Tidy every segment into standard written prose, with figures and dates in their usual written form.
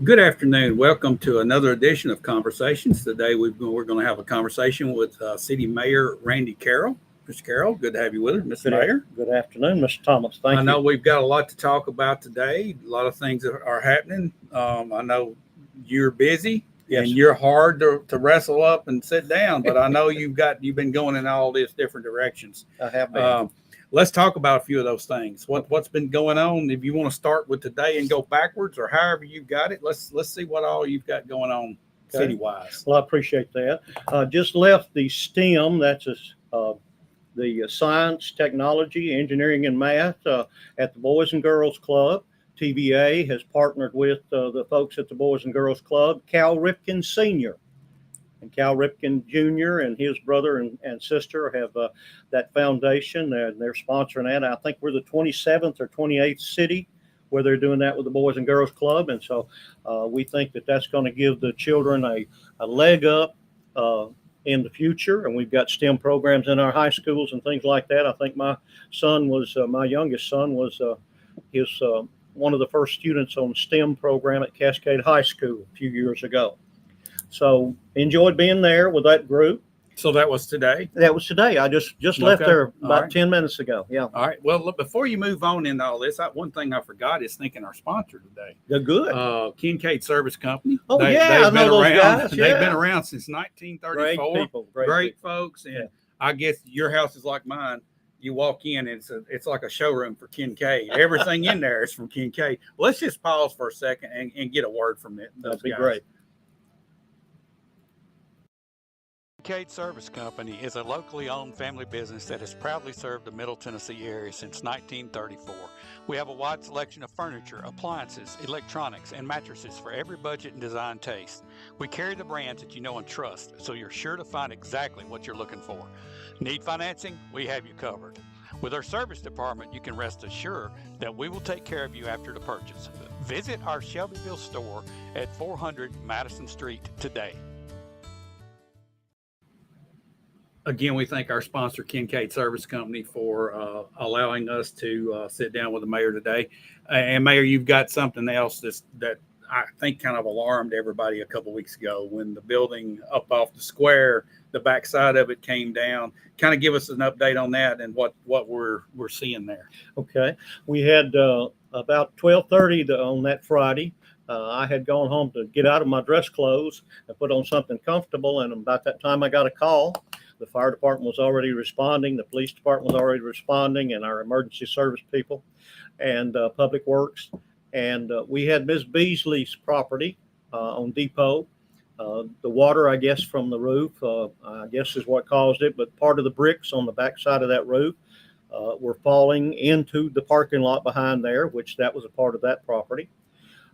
Good afternoon. Welcome to another edition of Conversations. Today we're going to have a conversation with City Mayor Randy Carroll. Mr. Carroll, good to have you with us, Mr. Mayor. Good afternoon, Mr. Thomas. Thank you. I know we've got a lot to talk about today. A lot of things are happening. I know you're busy. Yes. And you're hard to wrestle up and sit down, but I know you've been going in all these different directions. I have been. Let's talk about a few of those things. What's been going on? If you want to start with today and go backwards, or however you've got it, let's see what all you've got going on city-wise. Well, I appreciate that. Just left the STEM. That's the science, technology, engineering, and math at the Boys and Girls Club. TVA has partnered with the folks at the Boys and Girls Club, Cal Ripken Sr. And Cal Ripken Jr. and his brother and sister have that foundation, and they're sponsoring that. I think we're the 27th or 28th city where they're doing that with the Boys and Girls Club. And so we think that that's going to give the children a leg up in the future. And we've got STEM programs in our high schools and things like that. I think my youngest son was one of the first students on the STEM program at Cascade High School a few years ago. So enjoyed being there with that group. So that was today? That was today. I just left there about 10 minutes ago. Yeah. All right. Well, look, before you move on into all this, one thing I forgot is thanking our sponsor today. They're good. Kincaid Service Company. Oh, I know those guys. They've been around since 1934. Great people. Great folks. And I guess your house is like mine. You walk in, and it's like a showroom for Kincaid. Everything in there is from Kincaid. Let's just pause for a second and get a word from it. That'd be great. Kincaid Service Company is a locally owned family business that has proudly served the Middle Tennessee area since 1934. We have a wide selection of furniture, appliances, electronics, and mattresses for every budget and design taste. We carry the brands that you know and trust, so you're sure to find exactly what you're looking for. Need financing? We have you covered. With our service department, you can rest assured that we will take care of you after the purchase. Visit our Shelbyville store at 400 Madison Street today. Again, we thank our sponsor, Kincaid Service Company, for allowing us to sit down with the mayor today. And Mayor, you've got something else that I think kind of alarmed everybody a couple weeks ago when the building up off the square, the backside of it came down. Kind of give us an update on that and what we're seeing there. Okay. We had about 12:30 on that Friday. I had gone home to get out of my dress clothes and put on something comfortable. And about that time I got a call. The fire department was already responding. The police department was already responding, and our emergency service people and public works. And we had Ms. Beasley's property on Depot. The water, I guess, from the roof, I guess is what caused it. But part of the bricks on the backside of that roof were falling into the parking lot behind there, which that was a part of that property.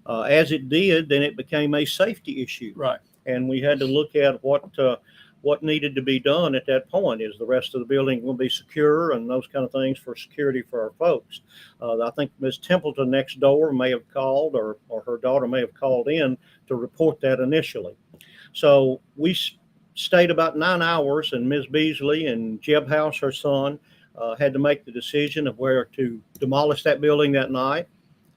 As it did, then it became a safety issue. Right. And we had to look at what needed to be done at that point. Is the rest of the building going to be secure and those kind of things for security for our folks. I think Ms. Templeton next door may have called or her daughter may have called in to report that initially. So we stayed about 9 hours, and Ms. Beasley and Jeb House, her son, had to make the decision of where to demolish that building that night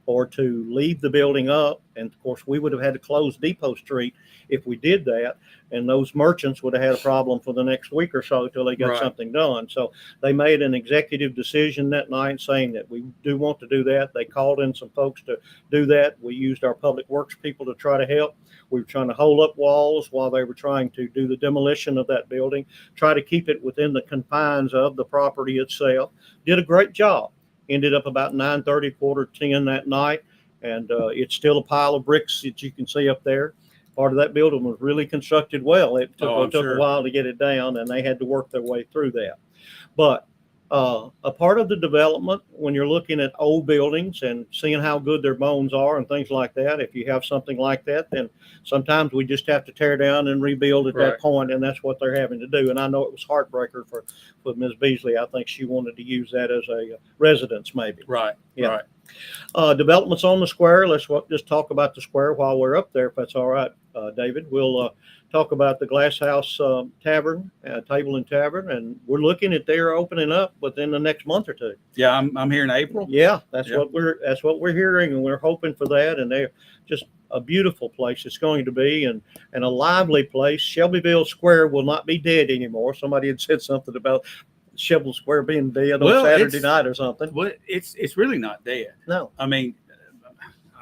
or to leave the building up. And of course, we would have had to close Depot Street if we did that. And those merchants would have had a problem for the next week or so until they got something done. So they made an executive decision that night saying that we do want to do that. They called in some folks to do that. We used our public works people to try to help. We were trying to hold up walls while they were trying to do the demolition of that building, try to keep it within the confines of the property itself. Did a great job. Ended up about 9:30, 9:45 that night. And it's still a pile of bricks that you can see up there. Part of that building was really constructed well. It took a while to get it down, and they had to work their way through that. But a part of the development, when you're looking at old buildings and seeing how good their bones are and things like that, if you have something like that, then sometimes we just have to tear down and rebuild at that point, and that's what they're having to do. And I know it was heartbreaker for Ms. Beasley. I think she wanted to use that as a residence maybe. Right. Developments on the square. Let's just talk about the square while we're up there, if that's all right, David. We'll talk about the Glass House Tavern, Table and Tavern, and we're looking at their opening up within the next month or two. Yeah, I'm hearing April. Yeah, that's what we're hearing, and we're hoping for that. And they're just a beautiful place it's going to be, and a lively place. Shelbyville Square will not be dead anymore. Somebody had said something about Shelbyville Square being dead on Well, Saturday night or something. Well, it's really not dead. No. I mean,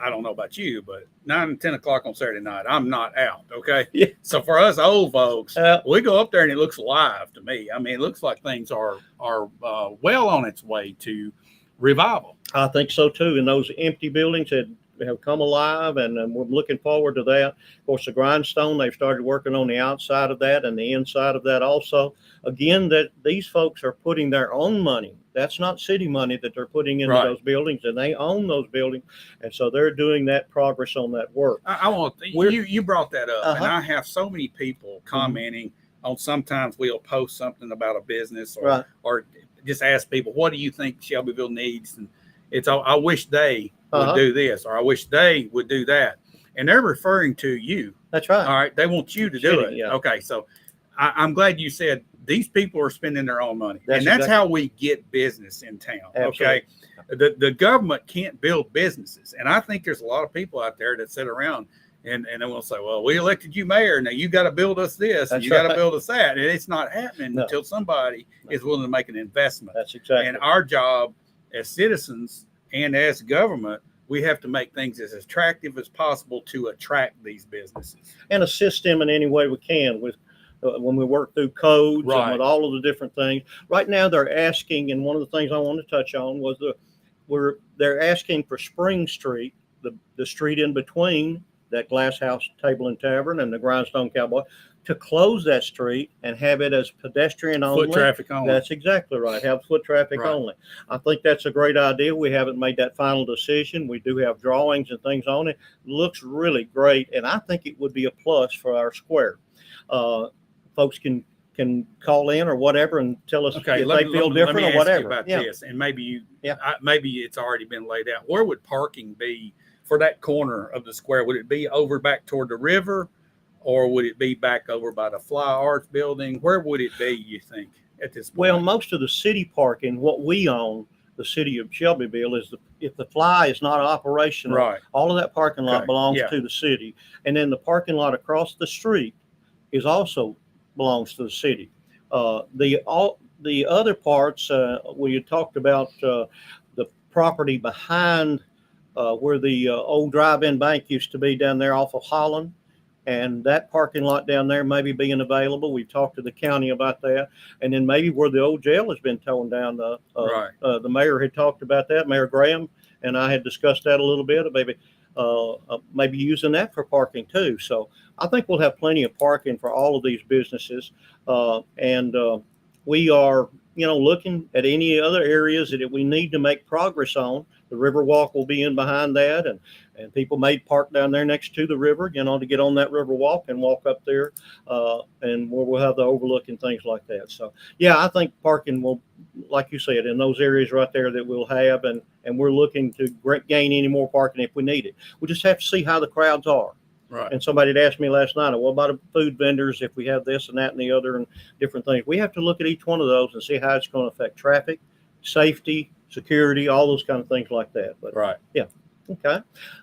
I don't know about you, but 9 and 10 o'clock on Saturday night, I'm not out. Okay. Yeah. So for us old folks, we go up there and it looks alive to me. I mean, it looks like things are well on its way to revival. I think so too. And those empty buildings have come alive, and we're looking forward to that. Of course, the grindstone, they've started working on the outside of that and the inside of that also. Again, that these folks are putting their own money. That's not city money that they're putting into those buildings, and they own those buildings. And so they're doing that progress on that work. I want you brought that up, and I have so many people commenting on, sometimes we'll post something about a business or just ask people, what do you think Shelbyville needs? And it's, I wish they would do this, or I wish they would do that. And they're referring to you. That's right. All right. They want you to do it. Yeah. Okay. So I'm glad you said these people are spending their own money. That's how we get business in town. Absolutely. Okay. The government can't build businesses. And I think there's a lot of people out there that sit around and they will say, well, we elected you mayor. Now you got to build us this and you got to build us that. And it's not happening until somebody is willing to make an investment. That's exactly. And our job as citizens and as government, we have to make things as attractive as possible to attract these businesses and assist them in any way we can with when we work through codes and with all of the different things. Right now they're asking, and one of the things I wanted to touch on was they're asking for Spring Street, the street in between that Glass House Table and Tavern and the Grindstone Cowboy, to close that street and have it as pedestrian only. Foot traffic only. That's exactly right. Have foot traffic only. I think that's a great idea. We haven't made that final decision. We do have drawings and things on it. It looks really great, and I think it would be a plus for our square. Folks can call in or whatever and tell us if they feel different or whatever. About this, and maybe maybe it's already been laid out. Where would parking be for that corner of the square? Would it be over back toward the river, or would it be back over by the Fly Arts building? Where would it be, you think, at this point? Well, most of the city parking, what we own, the city of Shelbyville, is if the Fly is not operational, all of that parking lot belongs to the city. And then the parking lot across the street is also belongs to the city. The other parts, we had talked about the property behind where the old drive-in bank used to be down there off of Holland, and that parking lot down there maybe being available. We've talked to the county about that. And then maybe where the old jail has been torn down, the mayor had talked about that, Mayor Graham, and I had discussed that a little bit, maybe using that for parking too. So I think we'll have plenty of parking for all of these businesses. And we are, looking at any other areas that we need to make progress on. The Riverwalk will be in behind that, and people may park down there next to the river, to get on that Riverwalk and walk up there, and where we'll have the overlook and things like that. So, I think parking will, like you said, in those areas right there that we'll have, and we're looking to gain any more parking if we need it. We just have to see how the crowds are. Right. And somebody had asked me last night, what about food vendors if we have this and that and the other and different things? We have to look at each one of those and see how it's going to affect traffic, safety, security, all those kind of things like that. But yeah. Okay.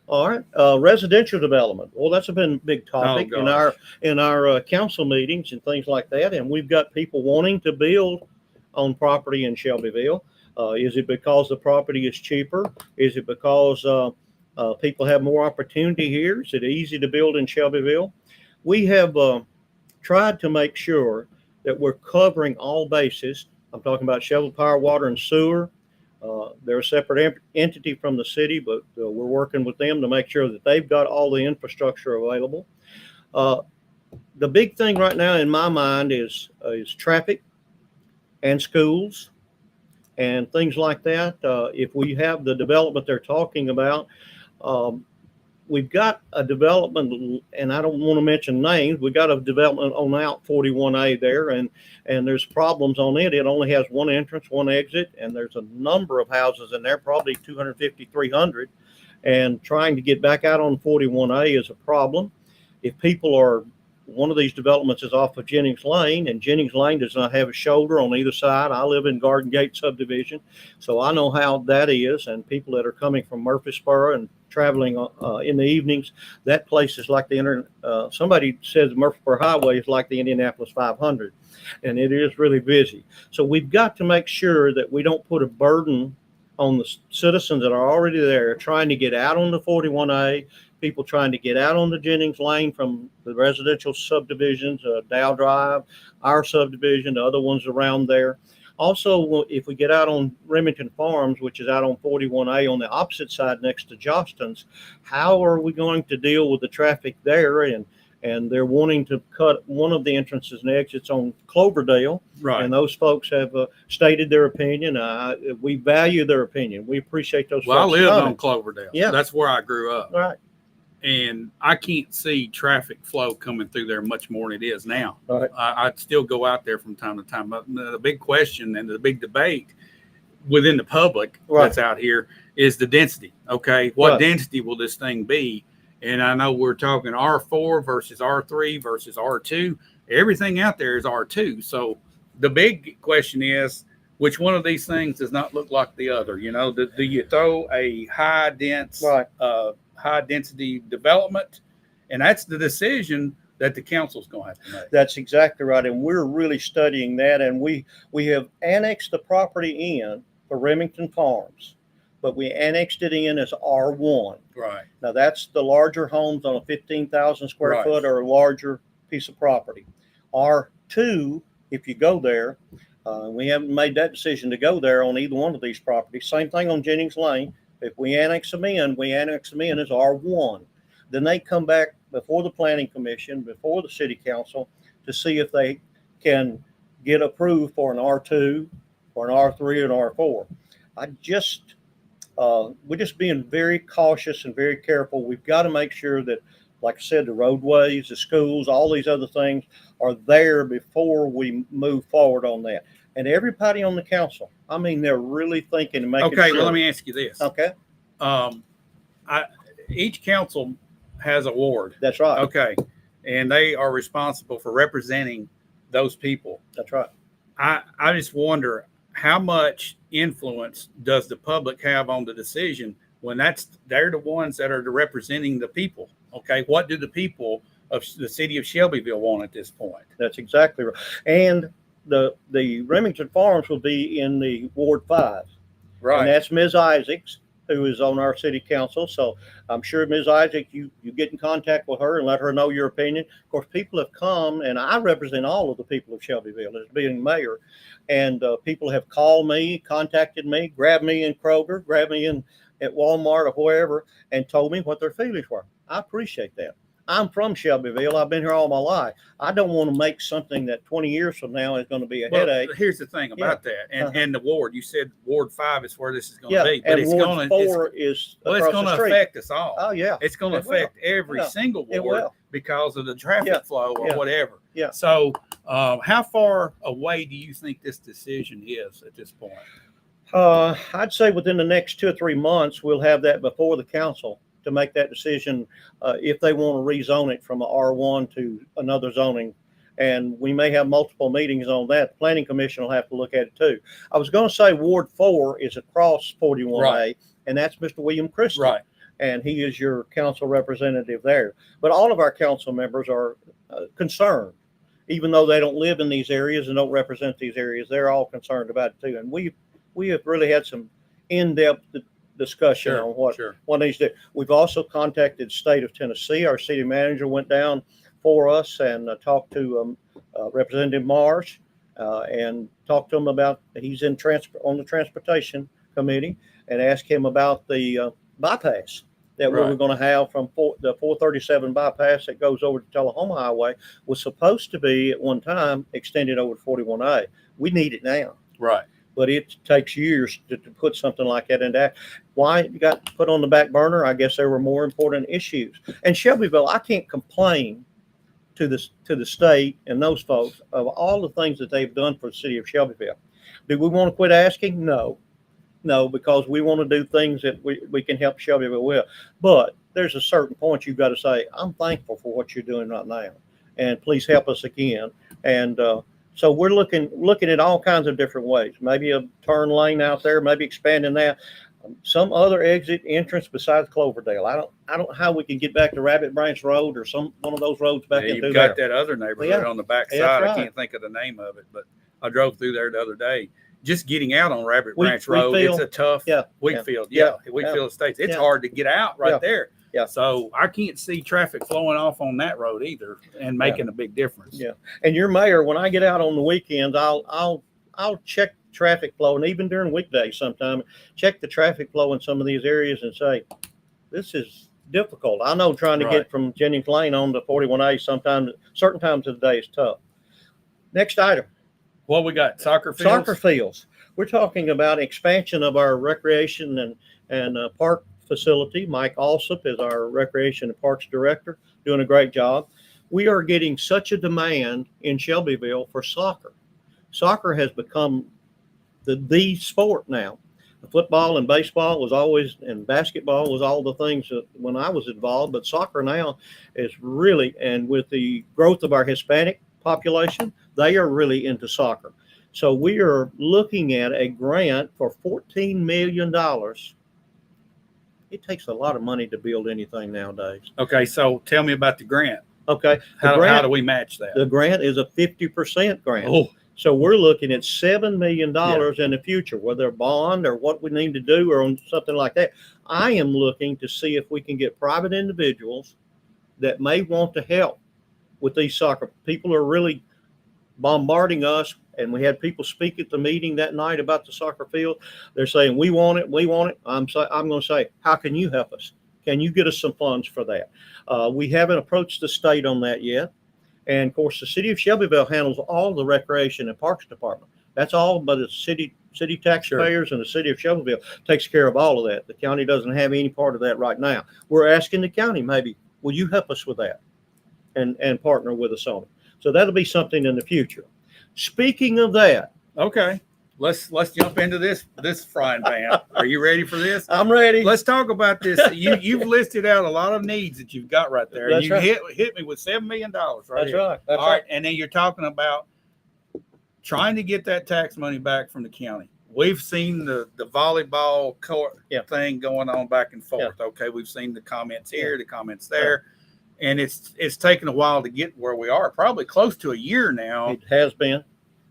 All right. Residential development. Well, that's been a big topic in our council meetings and things like that. And we've got people wanting to build on property in Shelbyville. Is it because the property is cheaper? Is it because people have more opportunity here? Is it easy to build in Shelbyville? We have tried to make sure that we're covering all bases. I'm talking about Shelbyville Power, Water, and Sewer. They're a separate entity from the city, but we're working with them to make sure that they've got all the infrastructure available. The big thing right now in my mind is traffic and schools and things like that. If we have the development they're talking about, we've got a development, and I don't want to mention names. We've got a development on out 41A there, and there's problems on it. It only has one entrance, one exit, and there's a number of houses in there, probably 250, 300. And trying to get back out on 41A is a problem. If people are, one of these developments is off of Jennings Lane, and Jennings Lane does not have a shoulder on either side. I live in Garden Gate subdivision, so I know how that is. And people that are coming from Murfreesboro and traveling in the evenings. That place is like somebody says Murfreesboro Highway is like the Indianapolis 500, and it is really busy. So we've got to make sure that we don't put a burden on the citizens that are already there trying to get out on the 41A, people trying to get out on the Jennings Lane from the residential subdivisions, Dow Drive, our subdivision, the other ones around there. Also, if we get out on Remington Farms, which is out on 41A on the opposite side next to Jostens, how are we going to deal with the traffic there? And they're wanting to cut one of the entrances and exits on Cloverdale. Right. And those folks have stated their opinion. We value their opinion. We appreciate those Well, I folks lived coming. on Cloverdale. Yeah. That's where I grew up. All right. And I can't see traffic flow coming through there much more than it is now. Right. I still go out there from time to time. But the big question and the big debate within the public that's out here is the density. Okay, what density will this thing be? And I know we're talking R4 versus R3 versus R2. Everything out there is R2. So the big question is, which one of these things does not look like the other? You know, do you throw a high density development? And that's the decision that the council's going to have to make. That's exactly right. And we're really studying that. And we have annexed the property in for Remington Farms, but we annexed it in as R1. Right. Now that's the larger homes on a 15,000 square foot or a larger piece of property. R2, if you go there, we haven't made that decision to go there on either one of these properties. Same thing on Jennings Lane. If we annex them in as R1. Then they come back before the planning commission, before the city council, to see if they can get approved for an R2 or an R3 or an R4. We're just being very cautious and very careful. We've got to make sure that, like I said, the roadways, the schools, all these other things are there before we move forward on that. And everybody on the council, I mean, they're really thinking and making Okay, sure. well, let me ask you this. Okay. Each council has a ward. That's right. Okay. And they are responsible for representing those people. That's right. I just wonder, how much influence does the public have on the decision when they're the ones that are representing the people? Okay. What do the people of the city of Shelbyville want at this point? That's exactly right. And the Remington Farms will be in the Ward 5. Right. And that's Ms. Isaacs, who is on our city council. So I'm sure Ms. Isaac, you get in contact with her and let her know your opinion. Of course, people have come, and I represent all of the people of Shelbyville as being mayor. And people have called me, contacted me, grabbed me in Kroger, grabbed me in at Walmart or wherever, and told me what their feelings were. I appreciate that. I'm from Shelbyville. I've been here all my life. I don't want to make something that 20 years from now is going to be a headache. Here's the thing about that. And the ward, you said Ward 5 is where this is going to be. But and it's Ward 4 is it's going to affect us all. Oh, yeah. It's going to affect every single ward because of the traffic flow or whatever. Yeah. So how far away do you think this decision is at this point? I'd say within the next 2 or 3 months, we'll have that before the council to make that decision if they want to rezone it from a R1 to another zoning. And we may have multiple meetings on that. The Planning Commission will have to look at it too. I was going to say Ward 4 is across 41A, and that's Mr. William Christie. Right. And he is your council representative there. But all of our council members are concerned. Even though they don't live in these areas and don't represent these areas, they're all concerned about it too. And we have really had some in-depth discussion on what needs to do. We've also contacted the state of Tennessee. Our city manager went down for us and talked to Representative Marsh and talked to him about, he's on the transportation committee, and asked him about the bypass that we were going to have from the 437 bypass that goes over to Tullahoma Highway was supposed to be at one time extended over to 41A. We need it now. Right. But it takes years to put something like that into act. Why it got put on the back burner? I guess there were more important issues. And Shelbyville, I can't complain to the state and those folks of all the things that they've done for the city of Shelbyville. Do we want to quit asking? No, because we want to do things that we can help Shelbyville with. But there's a certain point you've got to say, I'm thankful for what you're doing right now, and please help us again. And so we're looking at all kinds of different ways. Maybe a turn lane out there, maybe expanding that. some other exit entrance besides Cloverdale. I don't know how we can get back to Rabbit Branch Road or one of those roads back Yeah, into you've there. got that other neighborhood Yeah. on the back That's side. right. I can't think of the name of it, but I drove through there the other day. Just getting out on Rabbit Wheat- Branch Road, Wheatfield. it's a tough Yeah, Wheatfield. yeah, Wheatfield Estates. It's yeah. hard to get out right Yeah, there. yeah. So I can't see traffic flowing off on that road either and making a big difference. Yeah. And your mayor, when I get out on the weekends, I'll check traffic flow, and even during weekdays sometime, check the traffic flow in some of these areas and say, this is difficult. I know trying to Right. get from Jennings Lane on to 41A sometimes, certain times of the day is tough. Next item. What we got? Soccer fields? Soccer fields. We're talking about expansion of our recreation and park facility. Mike Alsop is our recreation and parks director, doing a great job. We are getting such a demand in Shelbyville for soccer. Soccer has become the sport now. Football and baseball was always, and basketball was all the things that when I was involved, but soccer now is really, and with the growth of our Hispanic population, they are really into soccer. So we are looking at a grant for $14 million. It takes a lot of money to build anything nowadays. Okay, so tell me about the grant. Okay. How do we match that? The grant is a 50% grant. Oh, So we're looking at $7 million in the future, whether a bond or what we need to do or on something like that. I am looking to see if we can get private individuals that may want to help with these soccer. People are really bombarding us, and we had people speak at the meeting that night about the soccer field. They're saying, we want it, we want it. I'm going to say, how can you help us? Can you get us some funds for that? We haven't approached the state on that yet. And of course, the city of Shelbyville handles all the recreation and parks department. That's all, but the city taxpayers and the city of Shelbyville takes care of all of that. The county doesn't have any part of that right now. We're asking the county, maybe, will you help us with that and partner with us on it? So that'll be something in the future. Speaking of that, okay. Let's jump into this frying pan. Are you ready for this? I'm ready. Let's talk about this. You've listed out a lot of needs that you've got right there. That's You right. hit me with $7 million right That's here. right. That's All right. right, and then you're talking about trying to get that tax money back from the county. We've seen the volleyball court thing going on back and forth. Yeah. Okay, we've seen the comments here, the comments there, and it's taken a while to get where we are. Probably close to a year now. It has been.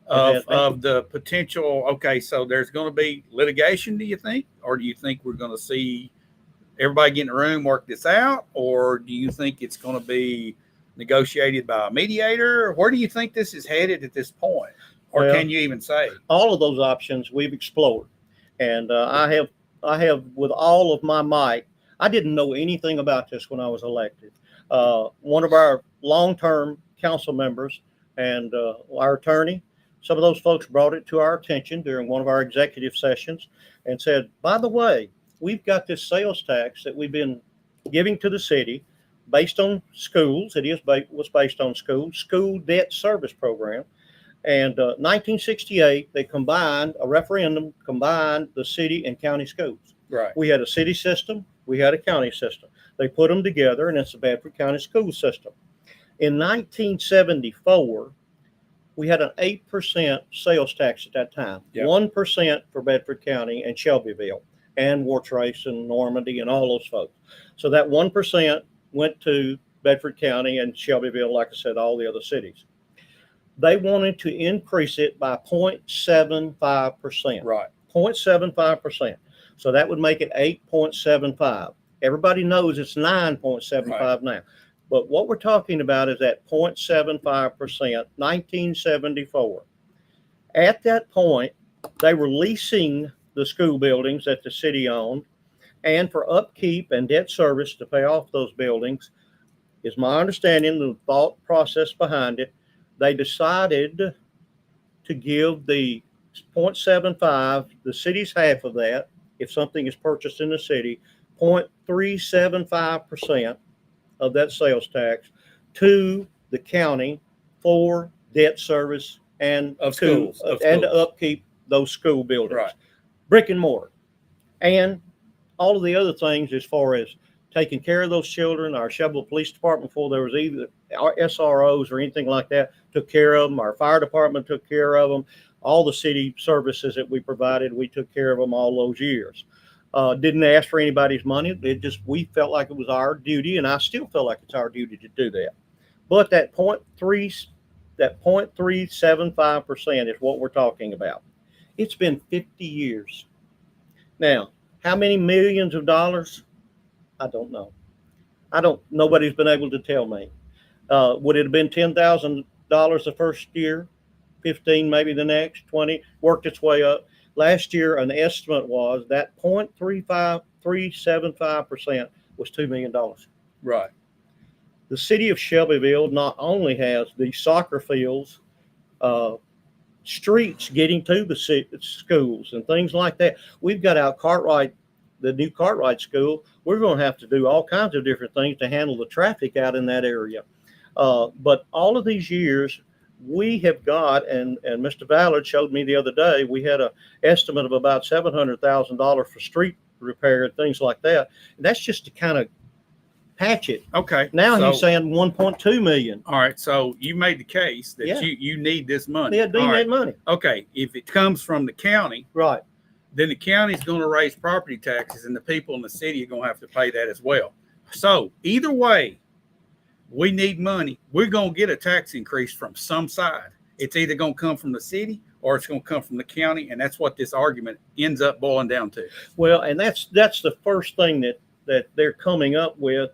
Of the potential. Okay, so there's going to be litigation, do you think? Or do you think we're going to see everybody get in a room, work this out? Or do you think it's going to be negotiated by a mediator? Where do you think this is headed at this point? Or Well, can you even say? All of those options we've explored. And I have with all of my might, I didn't know anything about this when I was elected. One of our long-term council members and our attorney, some of those folks brought it to our attention during one of our executive sessions and said, by the way, we've got this sales tax that we've been giving to the city based on schools. Was based on school debt service program. And 1968, they combined the city and county schools. Right. We had a city system, we had a county system. They put them together, and it's the Bedford County school system. In 1974, we had an 8% sales tax at that time, 1% for Bedford County and Shelbyville and Wartrace and Normandy and all those folks. So that 1% went to Bedford County and Shelbyville, like I said, all the other cities. They wanted to increase it by 0.75%. Right. 0.75%. So that would make it 8.75. Everybody knows it's 9.75 now. But what we're talking about is at 0.75%, 1974. At that point, they were leasing the school buildings that the city owned, and for upkeep and debt service to pay off those buildings, is my understanding, the thought process behind it, they decided to give the 0.75, the city's half of that, if something is purchased in the city, 0.375% of that sales tax to the county for debt service and to upkeep those school buildings, right. Brick and mortar, and all of the other things as far as taking care of those children. Our Shelbyville Police Department, before there was either our SROs or anything like that, took care of them. Our fire department took care of them. All the city services that we provided, we took care of them all those years. Didn't ask for anybody's money. We felt like it was our duty, and I still feel like it's our duty to do that. But that 0.375% is what we're talking about. It's been 50 years. Now, how many millions of dollars? I don't know. Nobody's been able to tell me. Would it have been $10,000 the first year, 15 maybe the next, 20? Worked its way up. Last year, an estimate was that 0.375% was $2 million. Right. The city of Shelbyville not only has the soccer fields, streets getting to the schools and things like that. We've got out Cartwright, the new Cartwright school. We're going to have to do all kinds of different things to handle the traffic out in that area. But all of these years, we have got, and Mr. Ballard showed me the other day, we had an estimate of about $700,000 for street repair and things like that. And that's just to kind of patch it. Okay. Now so, he's saying 1.2 million. All right. So you made the case that you need this money. Yeah, need that money. Okay. If it comes from the county, right, then the county's going to raise property taxes, and the people in the city are going to have to pay that as well. So either way, we need money. We're going to get a tax increase from some side. It's either going to come from the city or it's going to come from the county, and that's what this argument ends up boiling down to. Well, and that's the first thing that they're coming up with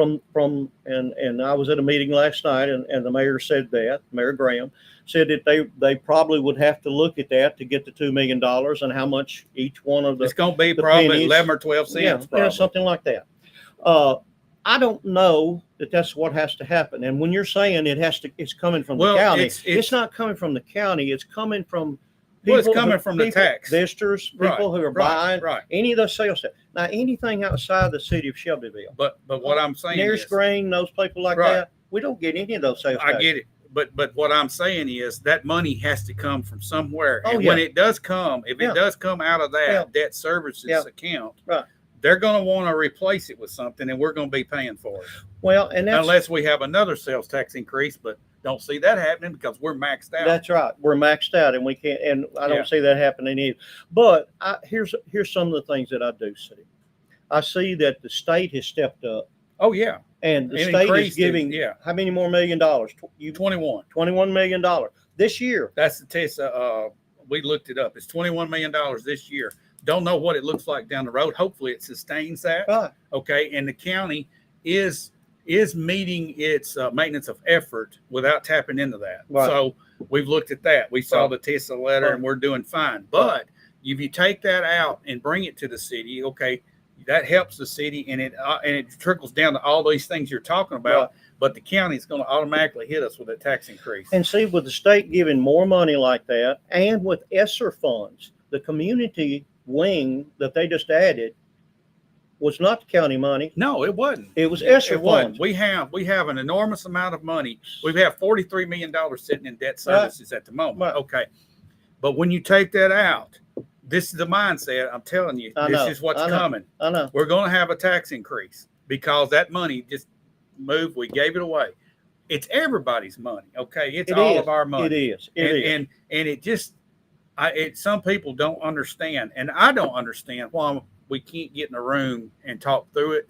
and I was at a meeting last night, and the mayor said that, Mayor Graham said that they probably would have to look at that to get the $2 million and how much each one of it's going to be probably pennies, 11 or 12 cents. Yeah, something like that. I don't know that that's what has to happen. And when you're saying it's coming from the county, it's not coming from the county. It's coming from people. It's coming from the tax. Visitors, people who are buying any of those sales tax. Now, anything outside the city of Shelbyville. But what I'm saying near is, Screen, those people like that, we don't get any of those sales tax. I get it. But what I'm saying is that money has to come from somewhere. Oh, and when it does come, if it does come out of that debt services account, they're going to want to replace it with something, and we're going to be paying for it. Well, and that's, unless we have another sales tax increase, but don't see that happening because we're maxed out. That's right. We're maxed out, and we can't. And I don't see that happening either. But here's some of the things that I do see. I see that the state has stepped up. Oh yeah, and the state is giving how many more $1 million? $21 million this year. That's the test. We looked it up. It's $21 million this year. Don't know what it looks like down the road. Hopefully it sustains that. Right. Okay. And the county is meeting its maintenance of effort without tapping into that. Right. So we've looked at that. We saw the TISA letter and we're doing fine. But if you take that out and bring it to the city, okay, that helps the city, and it trickles down to all these things you're talking about. Right. But the county is going to automatically hit us with a tax increase. And see, with the state giving more money like that, and with ESSER funds, the community wing that they just added was not the county money. No, it wasn't. It was ESSER funds. We have an enormous amount of money. We have $43 million sitting in debt services at the moment. Right. Okay. But when you take that out, this is the mindset. I'm telling you, this is what's coming. I know. We're going to have a tax increase because that money just moved. We gave it away. It's everybody's money. Okay. It's all of our money. It is. And it just, some people don't understand, and I don't understand why we can't get in a room and talk through it.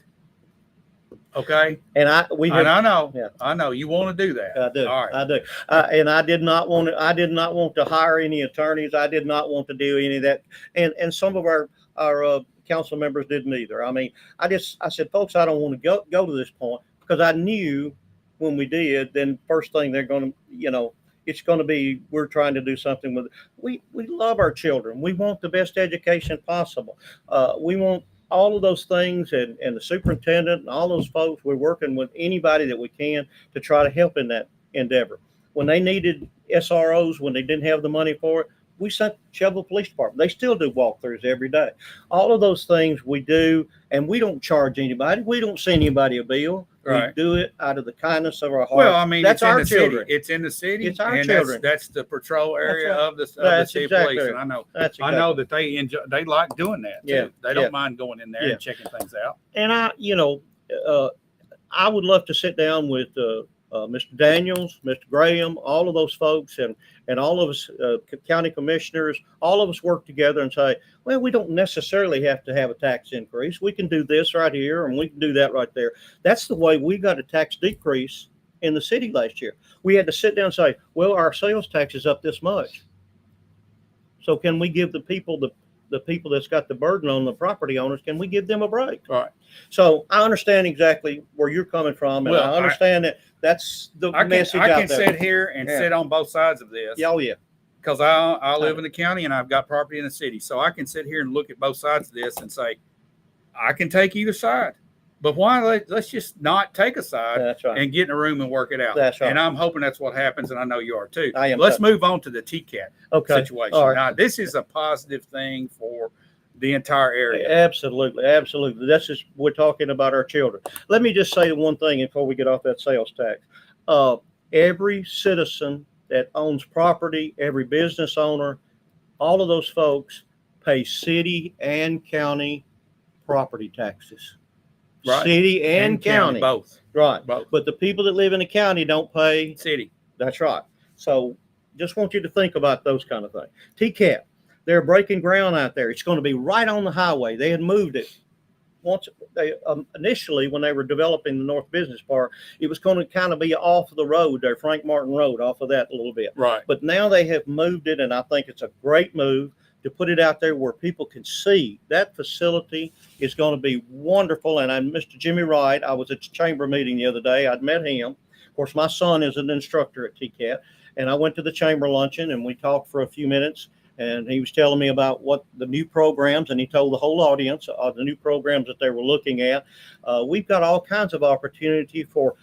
Okay. And I know you want to do that. I do. All right. I do. And I did not want to hire any attorneys. I did not want to do any of that. And some of our council members didn't either. I mean, I said, folks, I don't want to go to this point, because I knew when we did, then first thing they're going to, it's going to be, we're trying to do something with it. We love our children. We want the best education possible. We want all of those things, and the superintendent and all those folks. We're working with anybody that we can to try to help in that endeavor. When they needed SROs, when they didn't have the money for it, we sent Shelbyville Police Department. They still do walkthroughs every day. All of those things we do, and we don't charge anybody. We don't send anybody a bill. Right. We do it out of the kindness of our heart. Well, I mean, that's our children. It's in the city. It's our children. That's the patrol area of the city police. And I know that they enjoy. They like doing that too. Yeah. They don't mind going in there and checking things out. And I would love to sit down with Mr. Daniels, Mr. Graham, all of those folks, and all of us county commissioners, all of us work together and say, well, we don't necessarily have to have a tax increase. We can do this right here and we can do that right there. That's the way we got a tax decrease in the city last year. We had to sit down and say, well, our sales tax is up this much. So can we give the people that's got the burden on the property owners, can we give them a break? Right. So I understand exactly where you're coming from, and Well, I understand that that's the message I out can there. sit here and sit on both sides of this. Oh, yeah. Because I live in the county and I've got property in the city. So I can sit here and look at both sides of this and say, I can take either side. But why let's just not take a side That's right. and get in a room and work it out. That's right. And I'm hoping that's what happens, and I know you are too. I am. Let's move on to the TCAT situation. All right. Now, this is a positive thing for the entire area. Absolutely. Absolutely. We're talking about our children. Let me just say one thing before we get off that sales tax. Every citizen that owns property, every business owner, all of those folks pay city and county property taxes. Right. City and county. Both. Right. Both. But the people that live in the county don't pay City. That's right. So just want you to think about those kind of things. TCAP, they're breaking ground out there. It's going to be right on the highway. They had moved it. Once they initially, when they were developing the North Business Park, it was going to kind of be off the road there, Frank Martin Road, off of that a little bit. Right. But now they have moved it, and I think it's a great move to put it out there where people can see. That facility is going to be wonderful. And Mr. Jimmy Wright, I was at the chamber meeting the other day. I'd met him. Of course, my son is an instructor at TCAT, and I went to the chamber luncheon and we talked for a few minutes. And he was telling me about what the new programs, and he told the whole audience of the new programs that they were looking at. We've got all kinds of opportunity for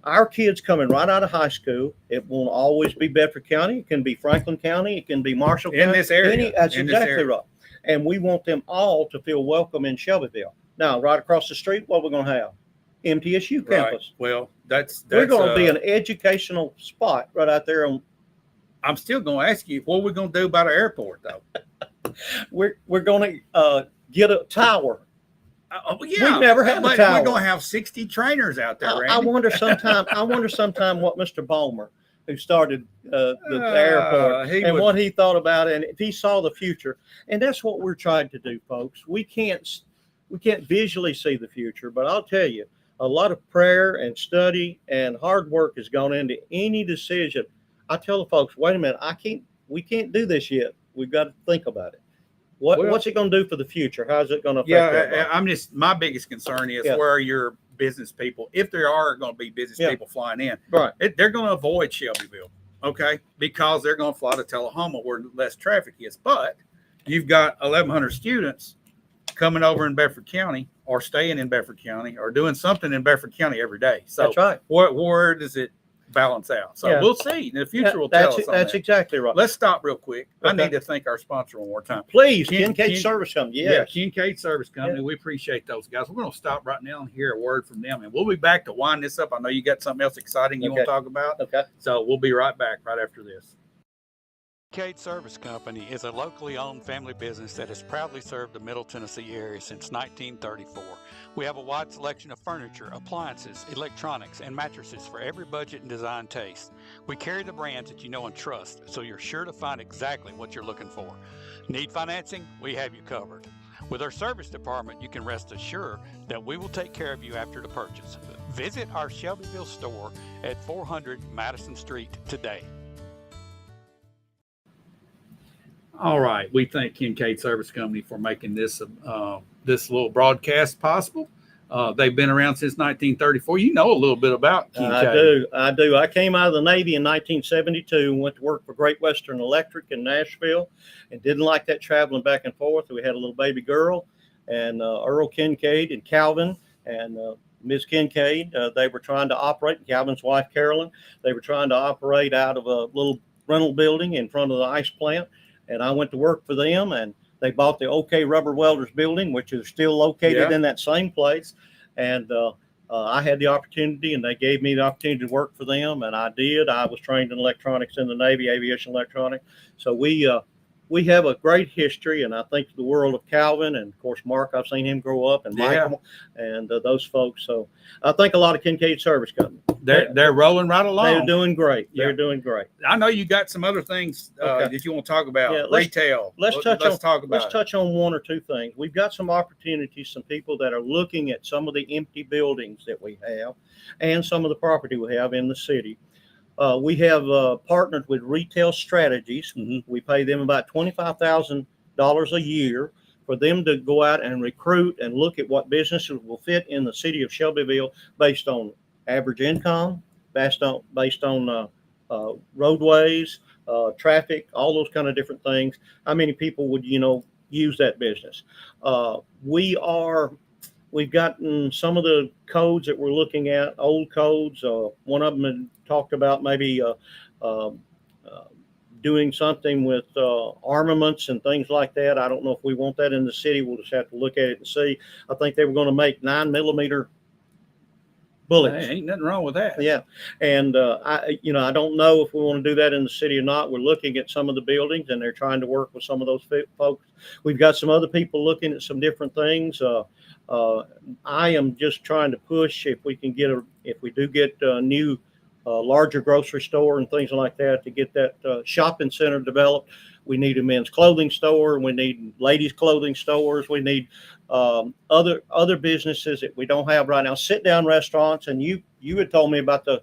our kids coming right out of high school. It won't always be Bedford County. It can be Franklin County. It can be Marshall County. In this area. That's In this exactly area. right. And we want them all to feel welcome in Shelbyville. Now, right across the street, what we're going to have? MTSU campus. Right. Well, that's We're going to be an educational spot right out there. I'm still going to ask you, what are we going to do about our airport, though? We're going to get a tower. Yeah, We've never had a but tower. We're going to have 60 trainers out there, Randy. I wonder sometime what Mr. Ballmer, who started the airport, what he thought about it, and if he saw the future. And that's what we're trying to do, folks. We can't visually see the future, but I'll tell you, a lot of prayer and study and hard work has gone into any decision. I tell the folks, wait a minute, we can't do this yet. We've got to think about it. What's it going to do for the future? How's it going to affect my biggest concern is Yeah. where are your business people, if there are going to be business Yeah. people flying in, Right. they're going to avoid Shelbyville, okay? Because they're going to fly to Tullahoma where less traffic is. But you've got 1,100 students coming over in Bedford County or staying in Bedford County or doing something in Bedford County every day. So That's right. where does it balance out? So Yeah. we'll see. The future will tell us on That's that. exactly right. Let's stop real quick. I Okay. need to thank our sponsor one more time. Please, Ken- Kincaid Ken- Service Company. Yeah, Yes. Kincaid Service Company. We appreciate those guys. We're going to stop right now and hear a word from them, and we'll be back to wind this up. I know you got something else exciting you want to talk about. Okay. So we'll be right back right after this. Kincaid Service Company is a locally owned family business that has proudly served the Middle Tennessee area since 1934. We have a wide selection of furniture, appliances, electronics, and mattresses for every budget and design taste. We carry the brands that you know and trust, so you're sure to find exactly what you're looking for. Need financing? We have you covered. With our service department, you can rest assured that we will take care of you after the purchase. Visit our Shelbyville store at 400 Madison Street today. All right. We thank Kincaid Service Company for making this this little broadcast possible. They've been around since 1934. You know a little bit about Kincaid. I do. I came out of the Navy in 1972 and went to work for Great Western Electric in Nashville and didn't like that traveling back and forth. We had a little baby girl, and Earl Kincaid and Calvin and Ms. Kincaid, they were trying to operate, Calvin's wife, Carolyn, they were trying to operate out of a little rental building in front of the ice plant. And I went to work for them, and they bought the OK Rubber Welders building, which is still located in that same place. And I had the opportunity, and they gave me the opportunity to work for them, and I did. I was trained in electronics in the Navy, aviation electronics. So we we have a great history, and I think the world of Calvin, and of course Mark. I've seen him grow up, and Yeah. Michael, and those folks. So I think a lot of Kincaid Service Company. They're rolling right They're along. doing great. Yeah. They're doing great. I know you got some other things Okay. that you want to talk about. Yeah, Retail. let's talk about Let's it. touch on one or two things. We've got some opportunities, some people that are looking at some of the empty buildings that we have and some of the property we have in the city. We have partnered with Retail Strategies. Mhm. We pay them about $25,000 a year for them to go out and recruit and look at what businesses will fit in the city of Shelbyville based on average income, based on roadways, traffic, all those kind of different things. How many people would use that business? We've gotten some of the codes that we're looking at, old codes. One of them had talked about maybe doing something with armaments and things like that. I don't know if we want that in the city. We'll just have to look at it and see. I think they were going to make 9mm bullets. Hey, ain't nothing wrong with that. Yeah, and I don't know if we want to do that in the city or not. We're looking at some of the buildings, and they're trying to work with some of those folks. We've got some other people looking at some different things. I am just trying to push if we do get a new larger grocery store and things like that, to get that shopping center developed. We need a men's clothing store. We need ladies' clothing stores. We need other businesses that we don't have right now. Sit down restaurants. And you had told me about the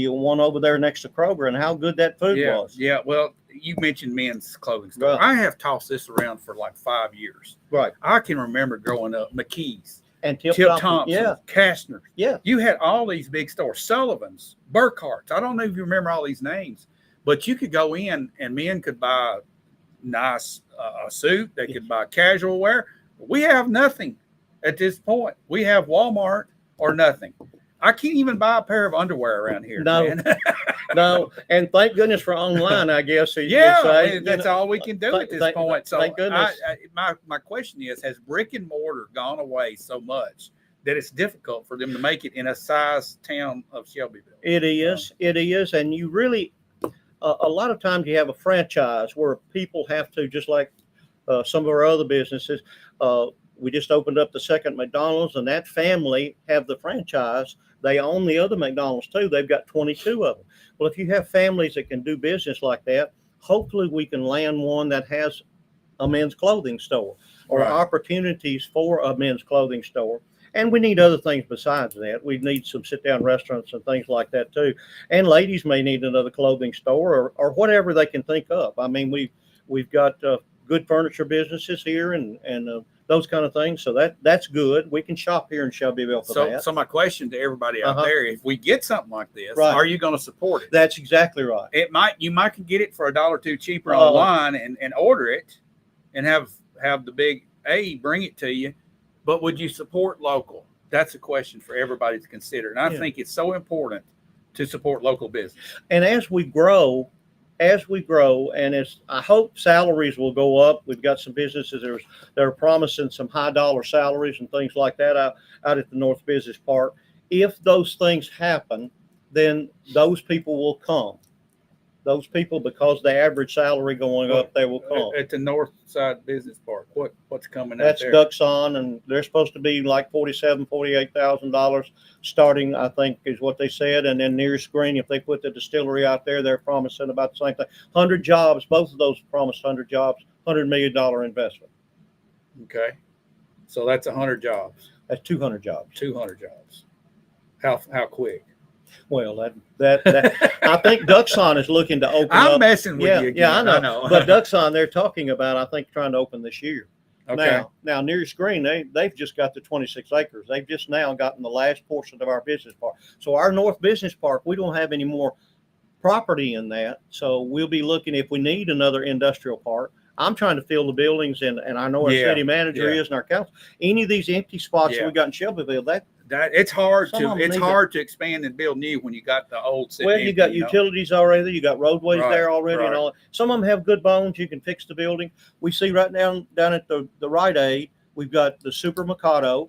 one over there next to Kroger and how good that food was. Yeah. Well, you mentioned men's clothing store. Right. I have tossed this around for like 5 years. Right. I can remember growing up, McKee's, And Tip Thompson, yeah, Kastner's. yeah. You had all these big stores, Sullivan's, Burkhart's. I don't know if you remember all these names, but you could go in and men could buy nice suit. They could buy casual wear. We have nothing at this point. We have Walmart or nothing. I can't even buy a pair of underwear around here. No. Man. No, and thank goodness for online, I guess. Yeah, that's all we can do at this thank- point. So thank goodness. my question is, has brick and mortar gone away so much that it's difficult for them to make it in a size town of Shelbyville? It is. And you really, a lot of times you have a franchise where people have to, just like some of our other businesses, we just opened up the second McDonald's, and that family have the franchise. They own the other McDonald's too. They've got 22 of them. Well, if you have families that can do business like that, hopefully we can land one that has a men's clothing store or Right. opportunities for a men's clothing store. And we need other things besides that. We need some sit-down restaurants and things like that too. And ladies may need another clothing store or whatever they can think of. I mean, we've got good furniture businesses here and those kind of things. So that's good. We can shop here in Shelbyville for that. So my question to everybody out there: if we get something like this, Right. are you going to support it? That's exactly right. You might get it for $1 or $2 cheaper Oh. online and order it, and have the big A bring it to you. But would you support local? That's a question for everybody to consider. And I Yeah. think it's so important to support local business. And as we grow, and as I hope salaries will go up. We've got some businesses that are promising some high dollar salaries and things like that out at the North Business Park. If those things happen, then those people will come. Those people, because the average salary going up, they will come. At the North Side Business Park, what's coming out That's there? Duxon, and they're supposed to be like $48,000 starting, I think, is what they said. And then near screen, if they put the distillery out there, they're promising about the same thing. 100 jobs. Both of those promised 100 jobs. $100 million investment. Okay, so that's 100 jobs, That's 200 jobs. 200 jobs. How quick? Well, that I think Duxon is looking to open I'm up. messing with you again. Yeah, I know. But Duxon, they're talking about, I think, trying to open this year. Okay. Now near screen, they've just got the 26 acres. They've just now gotten the last portion of our business park. So our North Business Park, we don't have any more property in that. So we'll be looking if we need another industrial park. I'm trying to fill the buildings, and I know our city manager is, and our council. Any of these empty spots that we got in Shelbyville, that it's hard Some of them need to expand and build new when you got the old city. well, you got utilities already, you got roadways Right, there already, and all. Some of them have good bones. You can fix the building. We see right now down at the Rite Aid, we've got the Super Mikado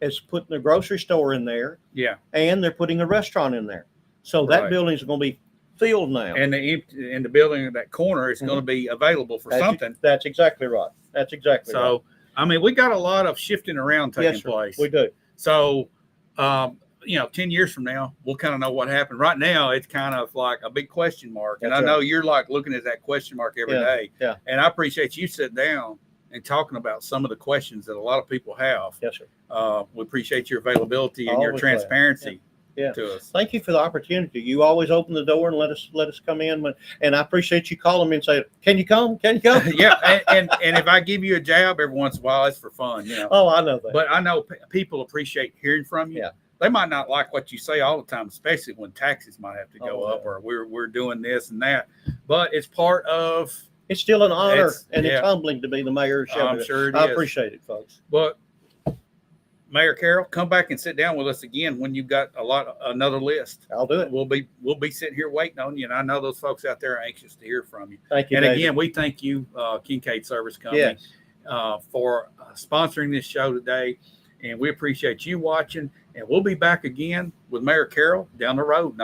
is putting a grocery store in there, Yeah. and they're putting a restaurant in there. So that Right. building is going to be filled now. And the building in that corner is going to be available for something. That's exactly right. That's exactly right. So, I mean, we got a lot of shifting around taking Yes, sir. place. We do. So, 10 years from now, we'll kind of know what happened. Right now, it's kind of like a big question mark. And That's I know right. you're like looking at that question mark every day. Yeah. And I appreciate you sitting down and talking about some of the questions that a lot of people have. Yes, sir. We appreciate your availability and your Always glad. transparency Yeah. to us. Thank you for the opportunity. You always open the door and let us come in. And I appreciate you calling me and saying, "Can you come? Can you come?" Yeah, and if I give you a jab every once in a while, it's for fun, Oh, I know that. But I know people appreciate hearing from you. Yeah. They might not like what you say all the time, especially when taxes might have to go up, Yeah. or we're doing this and that. But it's part of. It's still an honor, and yeah. it's humbling to be the mayor of Shelbyville. I'm sure it I is. appreciate it, folks. But Mayor Carroll, come back and sit down with us again when you've got another list. I'll do it. We'll be sitting here waiting on you, and I know those folks out there are anxious to hear from you. Thank you, And David. again, we thank you, Kincaid Service Company, Yes. for sponsoring this show today. And we appreciate you watching. And we'll be back again with Mayor Carroll down the road.